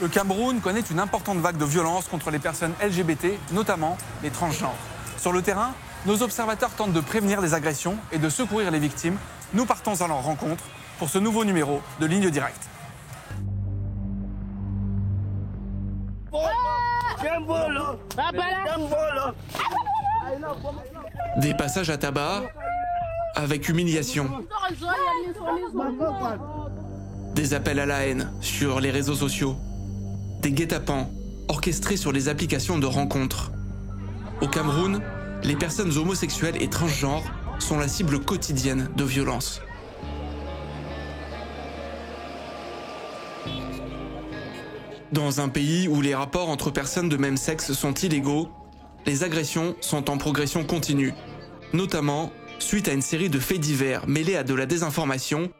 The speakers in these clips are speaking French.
Le Cameroun connaît une importante vague de violence contre les personnes LGBT, notamment les transgenres. Sur le terrain, nos observateurs tentent de prévenir les agressions et de secourir les victimes. Nous partons à leur rencontre pour ce nouveau numéro de Ligne Directe. Des passages à tabac avec humiliation. Des appels à la haine sur les réseaux sociaux. Des guet-apens orchestrés sur les applications de rencontres. Au Cameroun, les personnes homosexuelles et transgenres sont la cible quotidienne de violences. Dans un pays où les rapports entre personnes de même sexe sont illégaux, les agressions sont en progression continue, notamment suite à une série de faits divers mêlés à de la désinformation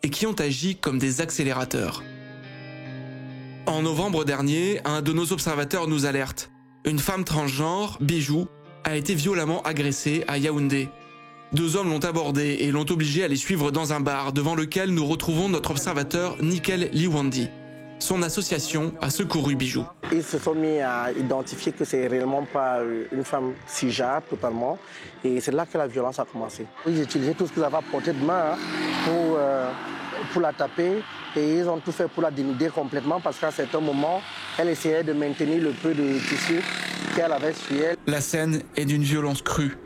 et qui ont agi comme des accélérateurs. En novembre dernier, un de nos observateurs nous alerte. Une femme transgenre, Bijou, a été violemment agressée à Yaoundé. 2 hommes l'ont abordée et l'ont obligée à les suivre dans un bar devant lequel nous retrouvons notre observateur Nickel Liwandi. Son association a secouru Bijou. Ils se sont mis à identifier que c'est réellement pas une femme cisgenre totalement. Et c'est là que la violence a commencé. Ils utilisaient tout ce qu'ils avaient à portée de main pour la taper. Et ils ont tout fait pour la dénuder complètement parce qu'à un certain moment, elle essayait de maintenir le peu de tissu qu'elle avait sur elle. La scène est d'une violence crue.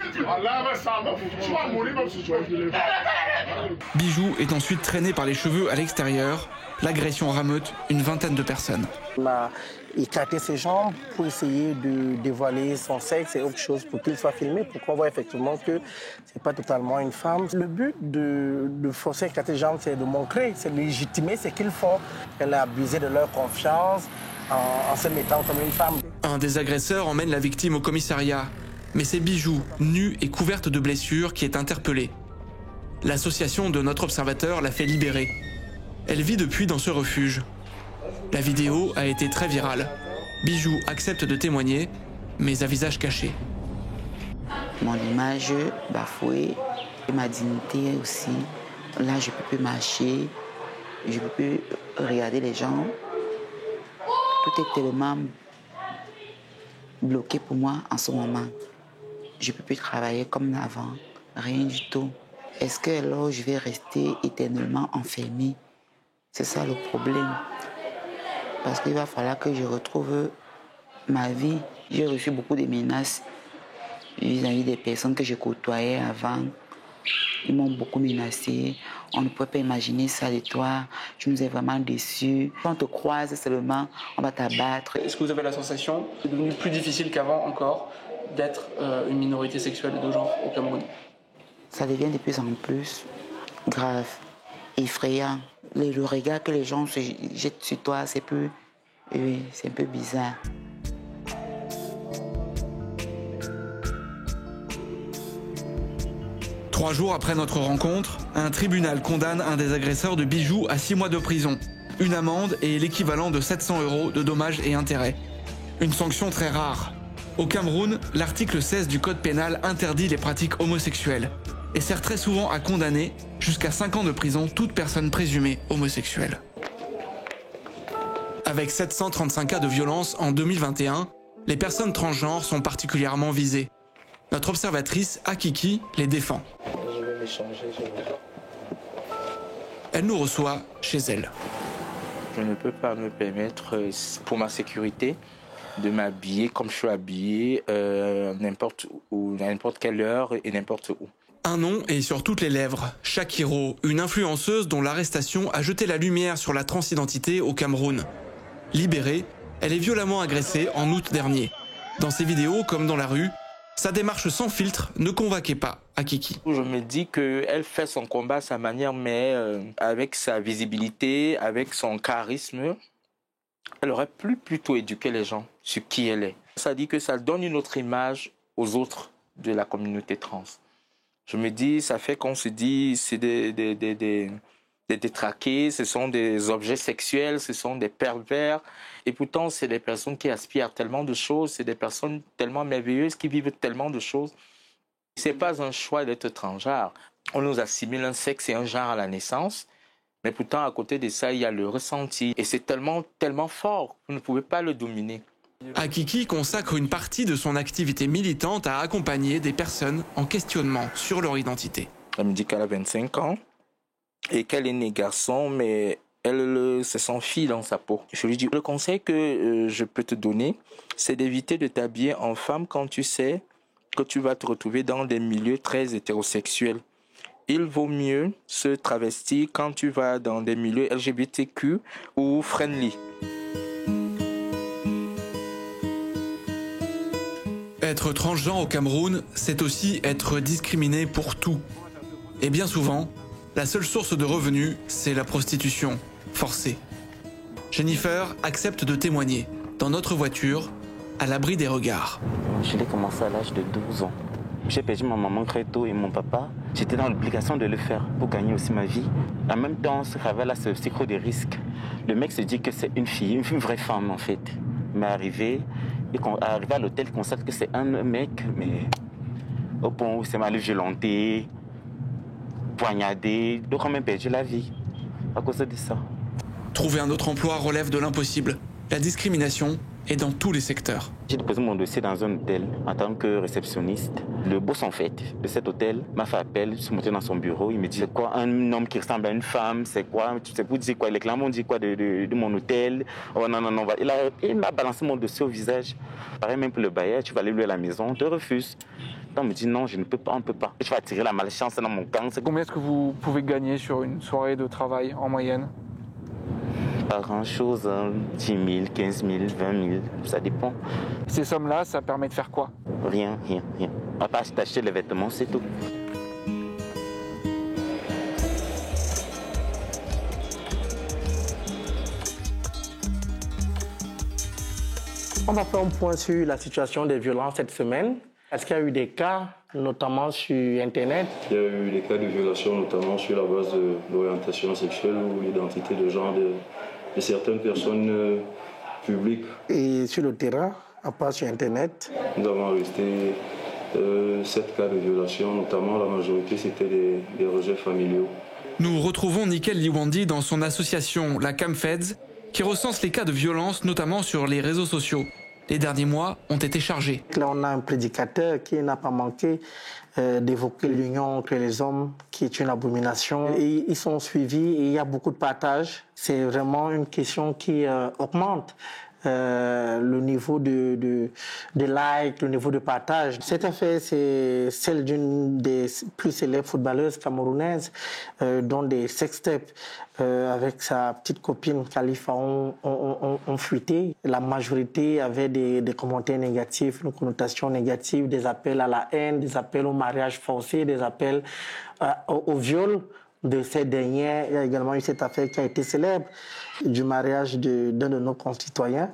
Bijou est ensuite traînée par les cheveux à l'extérieur. L'agression rameute une vingtaine de personnes. On a écarté ses jambes pour essayer de dévoiler son sexe et autre chose pour qu'il soit filmé, pour qu'on voit effectivement que ce n'est pas totalement une femme. Le but de forcer écarter les jambes, c'est de montrer, c'est de légitimer ce qu'ils font. Elle a abusé de leur confiance en se mettant comme une femme. Un des agresseurs emmène la victime au commissariat. Mais c'est Bijou, nue et couverte de blessures, qui est interpellée. L'association de notre observateur l'a fait libérer. Elle vit depuis dans ce refuge. La vidéo a été très virale. Bijou accepte de témoigner, mais à visage caché. Mon image bafouée, et ma dignité aussi. Là, je ne peux plus marcher, je ne peux plus regarder les gens. Tout est tellement bloqué pour moi en ce moment. Je ne peux plus travailler comme avant, rien du tout. Est-ce que alors je vais rester éternellement enfermée? C'est ça le problème. Parce qu'il va falloir que je retrouve ma vie. J'ai reçu beaucoup de menaces vis-à-vis des personnes que je côtoyais avant. Ils m'ont beaucoup menacé. On ne pouvait pas imaginer ça de toi. Tu nous es vraiment déçus. Quand on te croise seulement, on va t'abattre. Est-ce que vous avez la sensation que c'est devenu plus difficile qu'avant encore d'être une minorité sexuelle de genre au Cameroun? Ça devient de plus en plus grave, effrayant. Le regard que les gens se jettent sur toi, c'est un peu bizarre. Trois jours après notre rencontre, un tribunal condamne un des agresseurs de Bijou à 6 mois de prison, une amende et l'équivalent de 700 € de dommages et intérêts. Une sanction très rare. Au Cameroun, l'article 16 du Code pénal interdit les pratiques homosexuelles et sert très souvent à condamner jusqu'à 5 ans de prison toute personne présumée homosexuelle. Avec 735 cas de violence en 2021, les personnes transgenres sont particulièrement visées. Notre observatrice, Akiki, les défend. Je vais m'échanger. Elle nous reçoit chez elle. Je ne peux pas me permettre, pour ma sécurité, de m'habiller comme je suis habillé, n'importe où, à n'importe quelle heure et n'importe où. Un nom est sur toutes les lèvres, Shakiro, une influenceuse dont l'arrestation a jeté la lumière sur la transidentité au Cameroun. Libérée, elle est violemment agressée en août dernier. Dans ses vidéos comme dans la rue, sa démarche sans filtre ne convainquait pas Akiki. Je me dis qu'elle fait son combat à sa manière, mais avec sa visibilité, avec son charisme, elle aurait pu plutôt éduquer les gens sur qui elle est. Ça dit que ça donne une autre image aux autres de la communauté trans. Je me dis, ça fait qu'on se dit, c'est des détraqués, ce sont des objets sexuels, ce sont des pervers. Et pourtant, c'est des personnes qui aspirent à tellement de choses, c'est des personnes tellement merveilleuses qui vivent tellement de choses. Ce n'est pas un choix d'être transgenre. On nous assimile un sexe et un genre à la naissance. Mais pourtant, à côté de ça, il y a le ressenti. Et c'est tellement, tellement fort, vous ne pouvez pas le dominer. Akiki consacre une partie de son activité militante à accompagner des personnes en questionnement sur leur identité. Elle me dit qu'elle a 25 ans et qu'elle est née garçon, mais elle se sent fille dans sa peau. Je lui dis, le conseil que je peux te donner, c'est d'éviter de t'habiller en femme quand tu sais que tu vas te retrouver dans des milieux très hétérosexuels. Il vaut mieux se travestir quand tu vas dans des milieux LGBTQ ou friendly. Être transgenre au Cameroun, c'est aussi être discriminé pour tout. Et bien souvent, la seule source de revenus, c'est la prostitution, forcée. Jennifer accepte de témoigner, dans notre voiture, à l'abri des regards. Je l'ai commencé à l'âge de 12 ans. J'ai perdu ma maman très tôt et mon papa. J'étais dans l'obligation de le faire pour gagner aussi ma vie. En même temps, ce travail-là, c'est aussi gros des risques. Le mec se dit que c'est une fille, une vraie femme en fait. Mais arrivé à l'hôtel, il constate que c'est un mec, mais au point où c'est mal violenté, poignardé, donc quand même perdu la vie à cause de ça. Trouver un autre emploi relève de l'impossible. La discrimination est dans tous les secteurs. J'ai déposé mon dossier dans un hôtel en tant que réceptionniste. Le boss en fait de cet hôtel m'a fait appel, je suis monté dans son bureau, il me dit c'est quoi un homme qui ressemble à une femme, c'est quoi, c'est pour dire quoi, les clients m'ont dit quoi de mon hôtel. Oh non, il m'a balancé mon dossier au visage. Pareil même pour le bailleur, tu vas aller louer à la maison, on te refuse. On me dit non, je ne peux pas, on ne peut pas. Je vais attirer la malchance dans mon camp. Combien est-ce que vous pouvez gagner sur une soirée de travail en moyenne? Pas grand-chose, 10 000, 15 000, 20 000, ça dépend. Ces sommes-là, ça permet de faire quoi? Rien. À part t'acheter les vêtements, c'est tout. On va faire un point sur la situation des violences cette semaine. Est-ce qu'il y a eu des cas, notamment sur Internet? Il y a eu des cas de violation, notamment sur la base de l'orientation sexuelle ou l'identité de genre de certaines personnes publiques. Et sur le terrain, à part sur Internet? Nous avons arrêté 7 cas de violation, notamment la majorité c'était des rejets familiaux. Nous retrouvons Nickel Liwandi dans son association, la CAMFEDS, qui recense les cas de violence, notamment sur les réseaux sociaux. Les derniers mois ont été chargés. Là, on a un prédicateur qui n'a pas manqué d'évoquer l'union entre les hommes, qui est une abomination. Et ils sont suivis et il y a beaucoup de partage. C'est vraiment une question qui augmente le niveau de like, le niveau de partage. Cette affaire, c'est celle d'une des plus célèbres footballeuses camerounaises, dont des sextapes avec sa petite copine Khalifa ont fuité. La majorité avait des commentaires négatifs, une connotation négative, des appels à la haine, des appels au mariage forcé, des appels au viol de ces dernières. Il y a également eu cette affaire qui a été célèbre du mariage d'un de nos concitoyens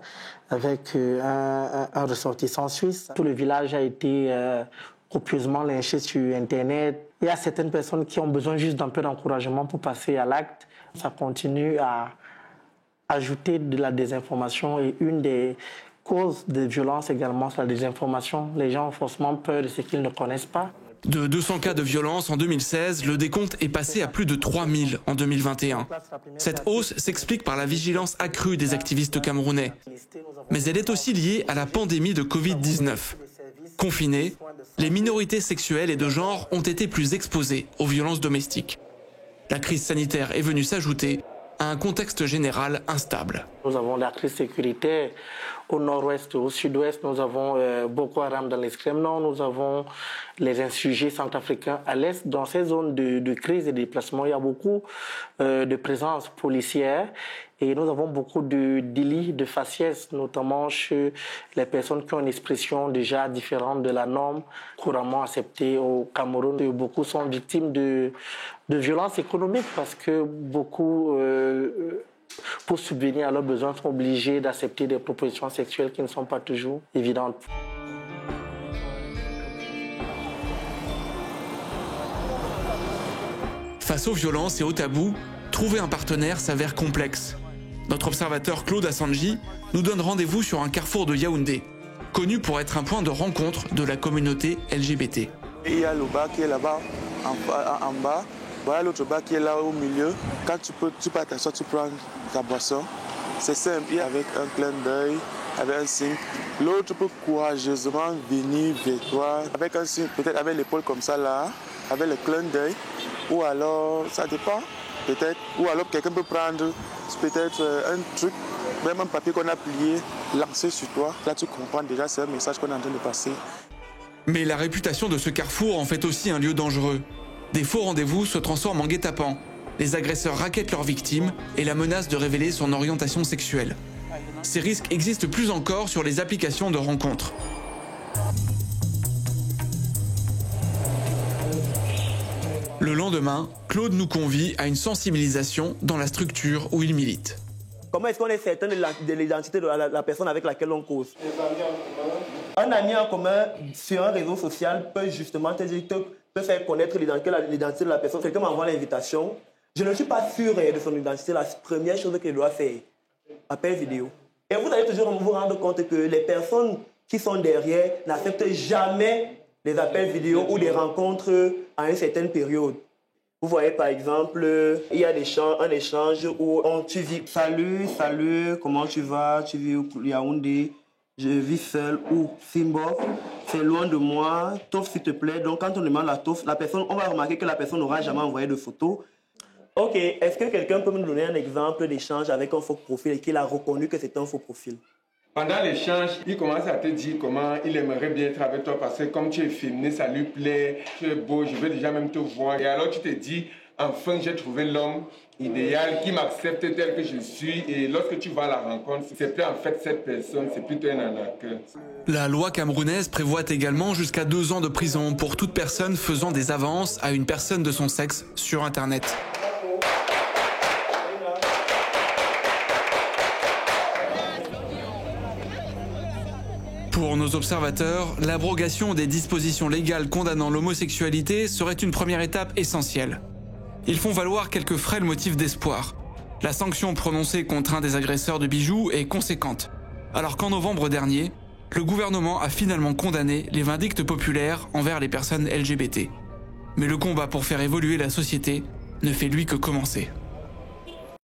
avec un ressortissant suisse. Tout le village a été copieusement lynché sur Internet. Il y a certaines personnes qui ont besoin juste d'un peu d'encouragement pour passer à l'acte. Ça continue à ajouter de la désinformation et une des causes de violence également, c'est la désinformation. Les gens ont forcément peur de ce qu'ils ne connaissent pas. De 200 cas de violence en 2016, le décompte est passé à plus de 3000 en 2021. Cette hausse s'explique par la vigilance accrue des activistes camerounais. Mais elle est aussi liée à la pandémie de Covid-19. Confinés, les minorités sexuelles et de genre ont été plus exposées aux violences domestiques. La crise sanitaire est venue s'ajouter à un contexte général instable. Nous avons la crise sécuritaire au nord-ouest, au sud-ouest. Nous avons Boko Haram dans l'extrême nord. Nous avons les insurgés centrafricains à l'est. Dans ces zones de crise et de déplacement, il y a beaucoup de présence policière. Et nous avons beaucoup de délits de faciès, notamment chez les personnes qui ont une expression déjà différente de la norme couramment acceptée au Cameroun. Et beaucoup sont victimes de violences économiques parce que beaucoup, pour subvenir à leurs besoins, sont obligés d'accepter des propositions sexuelles qui ne sont pas toujours évidentes. Face aux violences et aux tabous, trouver un partenaire s'avère complexe. Notre observateur Claude Assanji nous donne rendez-vous sur un carrefour de Yaoundé, connu pour être un point de rencontre de la communauté LGBT. Il y a le bar qui est là-bas, en bas, Voilà l'autre bar qui est là au milieu. Quand tu peux t'asseoir, tu prends ta boisson. C'est simple, avec un clin d'œil, avec un signe. L'autre peut courageusement venir vers toi, avec un signe, peut-être avec l'épaule comme ça là, avec le clin d'œil. Ou alors, ça dépend, peut-être. Ou alors quelqu'un peut prendre peut-être un truc, même un papier qu'on a plié, lancer sur toi. Là, tu comprends déjà, c'est un message qu'on est en train de passer. Mais la réputation de ce carrefour en fait aussi un lieu dangereux. Des faux rendez-vous se transforment en guet-apens. Les agresseurs rackettent leurs victimes et la menacent de révéler son orientation sexuelle. Ces risques existent plus encore sur les applications de rencontres. Le lendemain, Claude nous convie à une sensibilisation dans la structure où il milite. Comment est-ce qu'on est certain de l'identité de la personne avec laquelle on cause? Un ami en commun sur un réseau social peut justement peut faire connaître l'identité de la personne. Quelqu'un m'envoie l'invitation. Je ne suis pas sûr de son identité. La première chose qu'il doit faire, appel vidéo. Et vous allez toujours vous rendre compte que les personnes qui sont derrière n'acceptent jamais les appels vidéo ou des rencontres à une certaine période. Vous voyez par exemple, il y a un échange où tu vis « Salut, comment tu vas? Tu vis au Yaoundé? Je vis seul ou Simbo, c'est loin de moi, Tof s'il te plaît. » Donc quand on demande la Tof, la personne, on va remarquer que la personne n'aura jamais envoyé de photo. Ok, est-ce que quelqu'un peut me donner un exemple d'échange avec un faux profil et qu'il a reconnu que c'est un faux profil? Pendant l'échange, il commence à te dire comment il aimerait bien être avec toi parce que comme tu es féminin, ça lui plaît, tu es beau, je veux déjà même te voir. Et alors tu te dis, enfin j'ai trouvé l'homme idéal qui m'accepte tel que je suis. Et lorsque tu vas à la rencontre, c'est plus en fait cette personne, c'est plutôt un arnaqueur. La loi camerounaise prévoit également jusqu'à 2 ans de prison pour toute personne faisant des avances à une personne de son sexe sur Internet. Pour nos observateurs, l'abrogation des dispositions légales condamnant l'homosexualité serait une première étape essentielle. Ils font valoir quelques frêles motifs d'espoir. La sanction prononcée contre un des agresseurs de bijoux est conséquente, alors qu'en novembre dernier, le gouvernement a finalement condamné les vindictes populaires envers les personnes LGBT. Mais le combat pour faire évoluer la société ne fait lui que commencer.